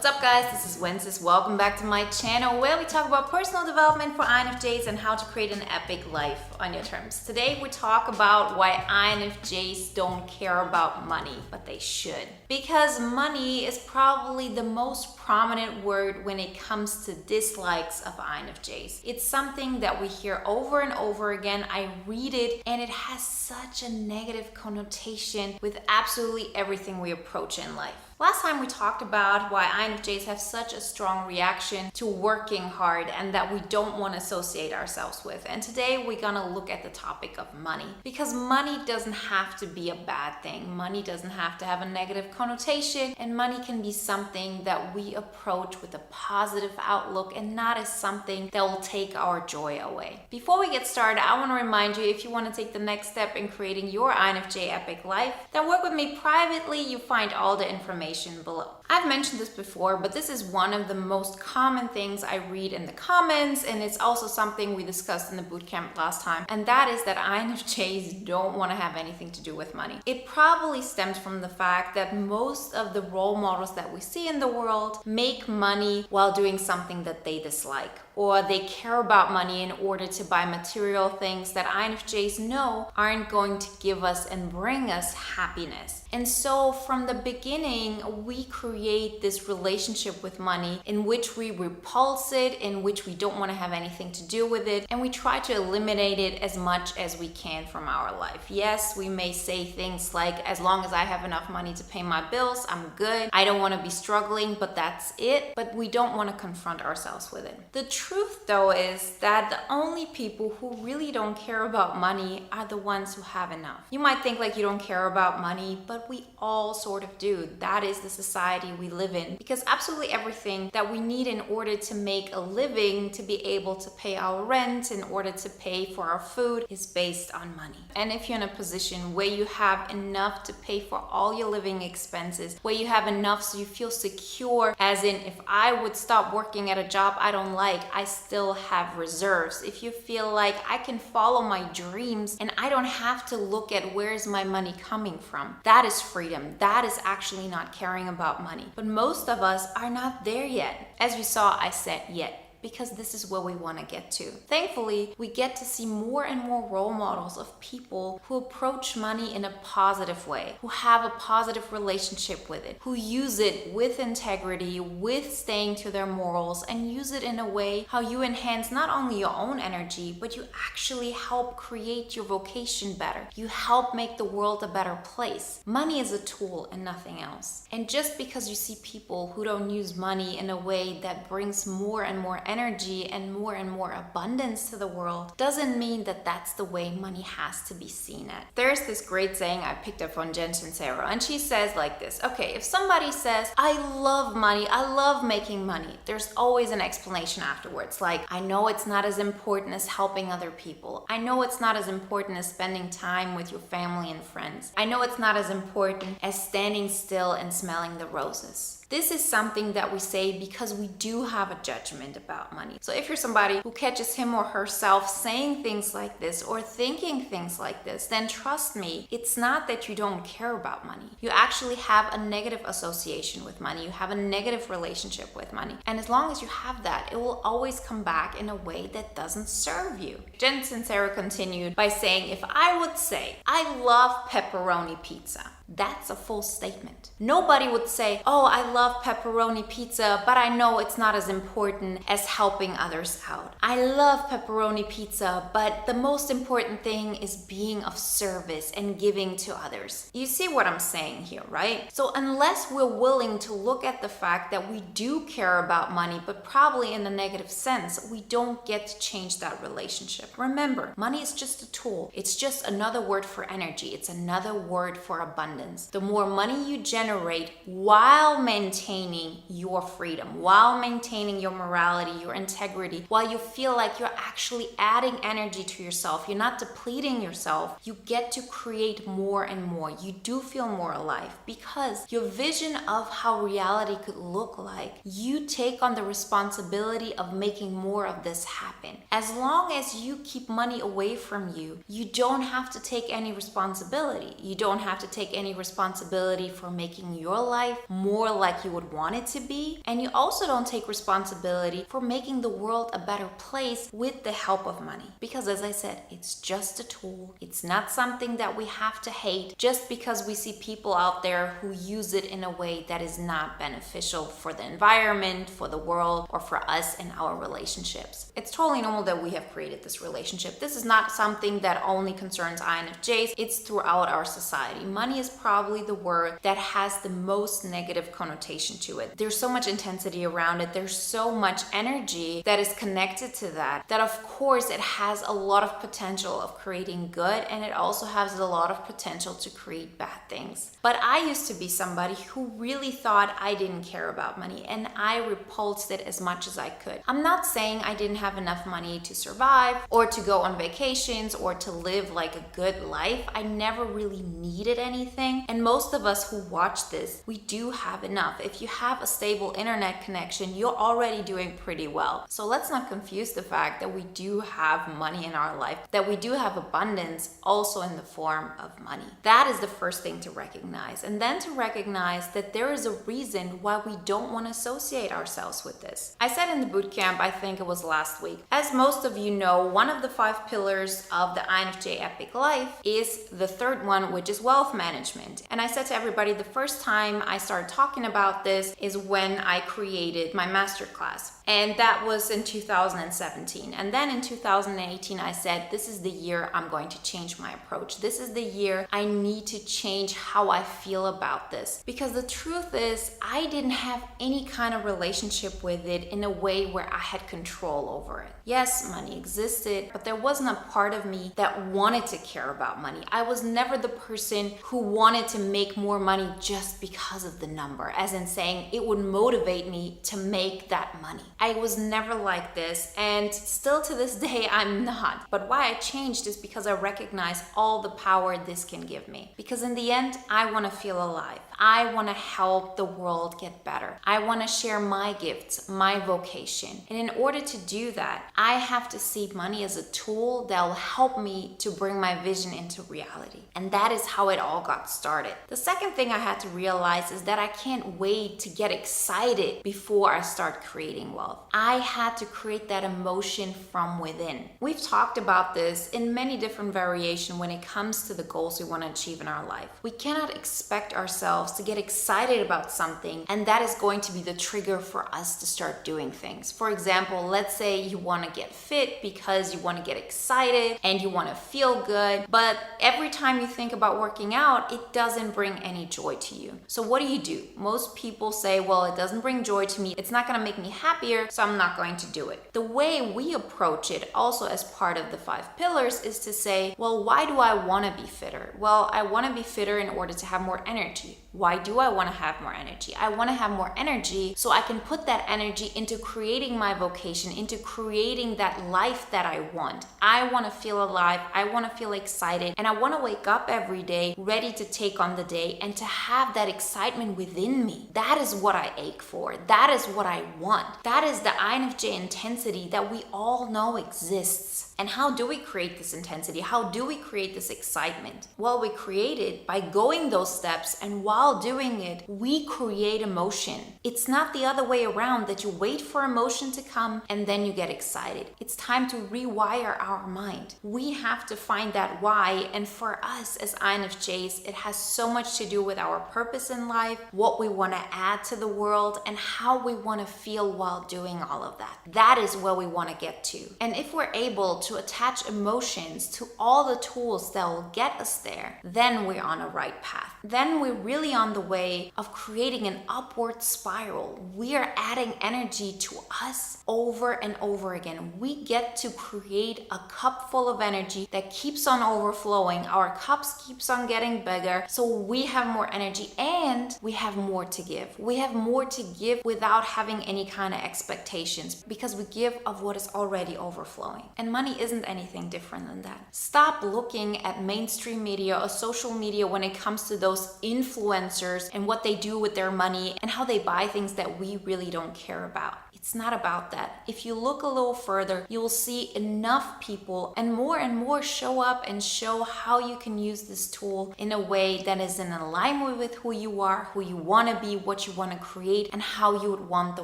What's up guys, this is Wenzes. Welcome back to my channel where we talk about personal development for INFJs and how to create an epic life on your terms. Today we talk about why INFJs don't care about money, but they should. Because money is probably the most prominent word when it comes to dislikes of INFJs. It's something that we hear over and over again. I read it and it has such a negative connotation with absolutely everything we approach in life. Last time we talked about why INFJs have such a strong reaction to working hard and that we don't want to associate ourselves with. And today we're gonna look at the topic of money. Because money doesn't have to be a bad thing. Money doesn't have to have a negative connotation, and money can be something that we approach with a positive outlook and not as something that will take our joy away. Before we get started, I want to remind you, if you want to take the next step in creating your INFJ epic life, then work with me privately. You find all the information below. I've mentioned this before, but this is one of the most common things I read in the comments, and it's also something we discussed in the bootcamp last time, and that is that INFJs don't want to have anything to do with money. It probably stems from the fact that most of the role models that we see in the world make money while doing something that they dislike, or they care about money in order to buy material things that INFJs know aren't going to give us and bring us happiness. And so from the beginning, we create this relationship with money in which we repulse it, in which we don't want to have anything to do with it, and we try to eliminate it as much as we can from our life. Yes, we may say things like, as long as I have enough money to pay my bills, I'm good. I don't want to be struggling, but that's it. But we don't want to confront ourselves with it. The truth though is that the only people who really don't care about money are the ones who have enough. You might think like you don't care about money, but we all sort of do. That is the society we live in, because absolutely everything that we need in order to make a living, to be able to pay our rent, in order to pay for our food, is based on money. And if you're in a position where you have enough to pay for all your living expenses, where you have enough so you feel secure, as in if I would stop working at a job I don't like, I still have reserves. If you feel like I can follow my dreams and I don't have to look at where's my money coming from, that is freedom. That is actually not caring about money. But most of us are not there yet. As you saw, I said yet, because this is where we want to get to. Thankfully, we get to see more and more role models of people who approach money in a positive way, who have a positive relationship with it, who use it with integrity, with staying to their morals, and use it in a way how you enhance not only your own energy, but you actually help create your vocation better. You help make the world a better place. Money is a tool and nothing else. And just because you see people who don't use money in a way that brings more and more energy and more abundance to the world doesn't mean that that's the way money has to be seen at. There's this great saying I picked up from Jen Sincero, and she says like this: okay, if somebody says, I love money, I love making money, there's always an explanation afterwards. Like, I know it's not as important as helping other people. I know it's not as important as spending time with your family and friends. I know it's not as important as standing still and smelling the roses. This is something that we say because we do have a judgment about money. So if you're somebody who catches him or herself saying things like this or thinking things like this, then trust me, it's not that you don't care about money. You actually have a negative association with money. You have a negative relationship with money. And as long as you have that, it will always come back in a way that doesn't serve you. Jen Sincero continued by saying, if I would say, I love pepperoni pizza, that's a full statement. Nobody would say, oh, I love pepperoni pizza, but I know it's not as important as helping others out. I love pepperoni pizza, but the most important thing is being of service and giving to others. You see what I'm saying here, right? So unless we're willing to look at the fact that we do care about money, but probably in a negative sense, we don't get to change that relationship. Remember, money is just a tool. It's just another word for energy. It's another word for abundance. The more money you generate while maintaining your freedom, while maintaining your morality, your integrity, while you feel like you're actually adding energy to yourself, you're not depleting yourself, you get to create more and more. You do feel more alive because your vision of how reality could look like, you take on the responsibility of making more of this happen. As long as you keep money away from you, you don't have to take any responsibility. You don't have to take any any responsibility for making your life more like you would want it to be. And you also don't take responsibility for making the world a better place with the help of money. Because as I said, it's just a tool. It's not something that we have to hate just because we see people out there who use it in a way that is not beneficial for the environment, for the world, or for us and our relationships. It's totally normal that we have created this relationship. This is not something that only concerns INFJs. It's throughout our society. Money is probably the word that has the most negative connotation to it. There's so much intensity around it. There's so much energy that is connected to that of course it has a lot of potential of creating good, and it also has a lot of potential to create bad things. But I used to be somebody who really thought I didn't care about money, and I repulsed it as much as I could. I'm not saying I didn't have enough money to survive or to go on vacations or to live like a good life. I never really needed anything, and most of us who watch this, we do have enough. If you have a stable internet connection, you're already doing pretty well. So let's not confuse the fact that we do have money in our life, that we do have abundance also in the form of money. That is the first thing to recognize, and then to recognize that there is a reason why we don't want to associate ourselves with this. I said in the bootcamp, I think it was last week, as most of you know, one of the 5 pillars of the INFJ Epic Life is the third one, which is wealth management. And I said to everybody, the first time I started talking about this is when I created my masterclass. And that was in 2017. And then in 2018, I said, this is the year I'm going to change my approach. This is the year I need to change how I feel about this. Because the truth is, I didn't have any kind of relationship with it in a way where I had control over it. Yes, money existed, but there wasn't a part of me that wanted to care about money. I was never the person who wanted to make more money just because of the number, as in saying it would motivate me to make that money. I was never like this, and still to this day I'm not. But why I changed is because I recognize all the power this can give me. Because in the end, I want to feel alive. I want to help the world get better. I want to share my gifts, my vocation. And in order to do that, I have to see money as a tool that will help me to bring my vision into reality. And that is how it all got started. The second thing I had to realize is that I can't wait to get excited before I start creating wealth. I had to create that emotion from within. We've talked about this in many different variations when it comes to the goals we want to achieve in our life. We cannot expect ourselves to get excited about something, and that is going to be the trigger for us to start doing things. For example, let's say you want to get fit because you want to get excited and you want to feel good, but every time you think about working out, it doesn't bring any joy to you. So what do? Most people say, well, it doesn't bring joy to me, it's not going to make me happier, so I'm not going to do it. The way we approach it, also as part of the 5 pillars, is to say, well, why do I want to be fitter? Well, I want to be fitter in order to have more energy. Why do I want to have more energy? I want to have more energy so I can put that energy into creating my vocation, into creating that life that I want. I want to feel alive, I want to feel excited, and I want to wake up every day ready to take on the day and to have that excitement within me. That is what I ache for. That is what I want. That is the INFJ intensity that we all know exists. And how do we create this intensity? How do we create this excitement? Well, we create it by going those steps, and while doing it, we create emotion. It's not the other way around, that you wait for emotion to come and then you get excited. It's time to rewire our mind. We have to find that why, and for us as INFJs, it has so much to do with our purpose in life, what we want to add to the world, and how we want to feel while doing all of that. That is where we want to get to. And if we're able to attach emotions to all the tools that will get us there, then we're on a right path. Then we're really on the way of creating an upward spiral. We are adding energy to us over and over again. We get to create a cup full of energy that keeps on overflowing. Our cups keeps on getting bigger, so we have more energy and we have more to give. We have more to give without having any kind of expectations, because we give of what is already overflowing. And money isn't anything different than that. Stop looking at mainstream media or social media when it comes to those influencers influencers and what they do with their money and how they buy things that we really don't care about. It's not about that. If you look a little further, you will see enough people and more show up and show how you can use this tool in a way that is in alignment with who you are, who you want to be, what you want to create, and how you would want the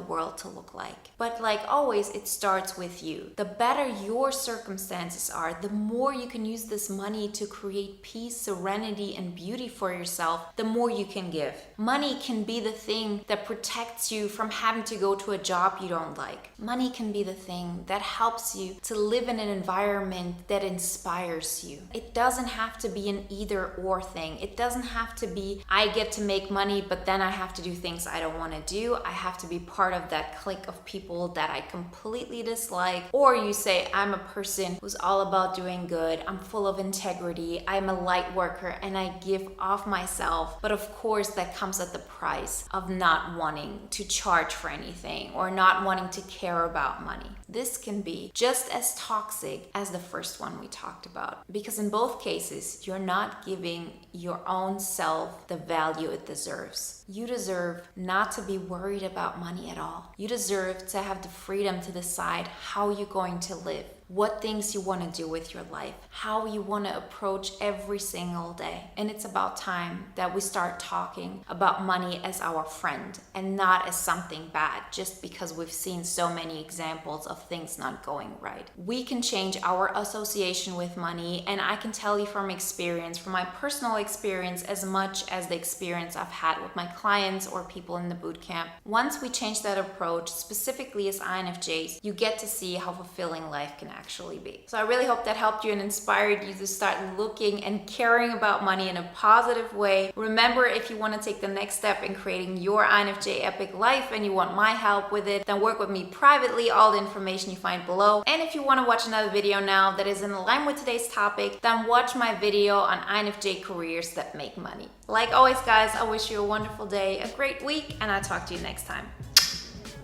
world to look like. But like always, it starts with you. The better your circumstances are, the more you can use this money to create peace, serenity, and beauty for yourself, the more you can give. Money can be the thing that protects you from having to go to a job you don't like. Money can be the thing that helps you to live in an environment that inspires you. It doesn't have to be an either or thing. It doesn't have to be, I get to make money, but then I have to do things I don't want to do. I have to be part of that clique of people that I completely dislike. Or you say, I'm a person who's all about doing good. I'm full of integrity. I'm a light worker and I give off myself. But of course, that comes at the price of not wanting to charge for anything or not wanting to care about money. This can be just as toxic as the first one we talked about, because in both cases, you're not giving your own self the value it deserves. You deserve not to be worried about money at all. You deserve to have the freedom to decide how you're going to live, what things you want to do with your life, how you want to approach every single day. And it's about time that we start talking about money as our friend and not as something bad just because we've seen so many examples of things not going right. We can change our association with money, and I can tell you from experience, from my personal experience, as much as the experience I've had with my clients or people in the boot camp. Once we change that approach, specifically as INFJs, you get to see how fulfilling life can actually be. So I really hope that helped you and inspired you to start looking and caring about money in a positive way. Remember, if you want to take the next step in creating your INFJ epic life and you want my help with it, then work with me privately. All the information you find below. And if you want to watch another video now that is in line with today's topic, then watch my video on INFJ careers that make money. Like always, guys, I wish you a wonderful day, a great week, and I'll talk to you next time.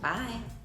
Bye.